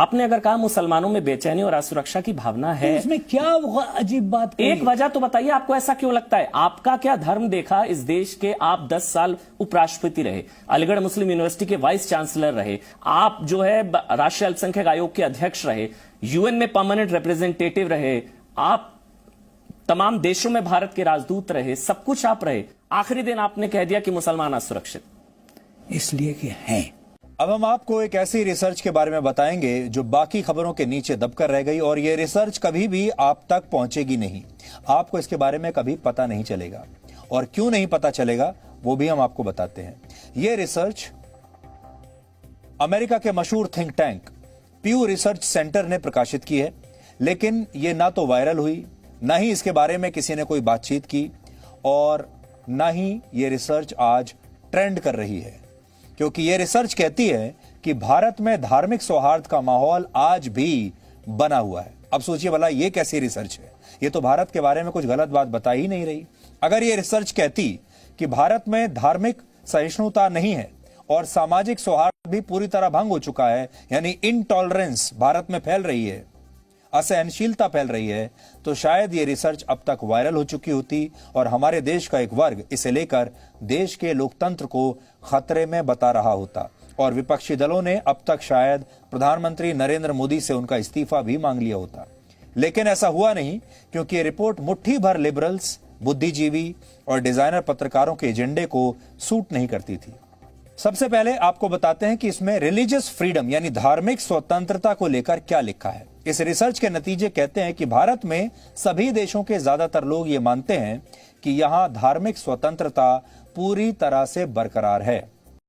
आपने अगर कहा मुसलमानों में बेचैनी और असुरक्षा की भावना है, इसमें क्या अजीब बात? एक वजह तो बताइए, आपको ऐसा क्यों लगता है? आपका क्या धर्म देखा इस देश के? आप 10 साल उपराष्ट्रपति रहे, अलीगढ़ मुस्लिम यूनिवर्सिटी के वाइस चांसलर रहे, आप जो है राष्ट्रीय अल्पसंख्यक आयोग के अध्यक्ष रहे, यूएन में परमानेंट रिप्रेजेंटेटिव रहे, आप तमाम देशों में भारत के राजदूत रहे, सब कुछ आप रहे। आखिरी दिन आपने कह दिया कि मुसलमान असुरक्षित, इसलिए कि हैं। अब हम आपको एक ऐसी रिसर्च के बारे में बताएंगे जो बाकी खबरों के नीचे दबकर रह गई, और यह रिसर्च कभी भी आप तक पहुंचेगी नहीं। आपको इसके बारे में कभी पता नहीं चलेगा, और क्यों नहीं पता चलेगा वो भी हम आपको बताते हैं। यह रिसर्च अमेरिका के मशहूर थिंक टैंक प्यू रिसर्च सेंटर ने प्रकाशित की है, लेकिन यह ना तो वायरल हुई, ना ही इसके बारे में किसी ने कोई बातचीत की, और ना ही यह रिसर्च आज ट्रेंड कर रही है, क्योंकि यह रिसर्च कहती है कि भारत में धार्मिक सौहार्द का माहौल आज भी बना हुआ है। अब सोचिए भला ये कैसी रिसर्च है? ये तो भारत के बारे में कुछ गलत बात बता ही नहीं रही। अगर यह रिसर्च कहती कि भारत में धार्मिक सहिष्णुता नहीं है और सामाजिक सौहार्द भी पूरी तरह भंग हो चुका है, यानी इनटॉलरेंस भारत में फैल रही है, असहनशीलता फैल रही है, तो शायद ये रिसर्च अब तक वायरल हो चुकी होती और हमारे देश का एक वर्ग इसे लेकर देश के लोकतंत्र को खतरे में बता रहा होता, और विपक्षी दलों ने अब तक शायद प्रधानमंत्री नरेंद्र मोदी से उनका इस्तीफा भी मांग लिया होता। लेकिन ऐसा हुआ नहीं, क्योंकि ये रिपोर्ट मुट्ठी भर लिबरल्स, बुद्धिजीवी और डिजाइनर पत्रकारों के एजेंडे को सूट नहीं करती थी। सबसे पहले आपको बताते हैं कि इसमें रिलीजियस फ्रीडम यानी धार्मिक स्वतंत्रता को लेकर क्या लिखा है। इस रिसर्च के नतीजे कहते हैं कि भारत में सभी देशों के ज्यादातर लोग ये मानते हैं कि यहां धार्मिक स्वतंत्रता पूरी तरह से बरकरार है।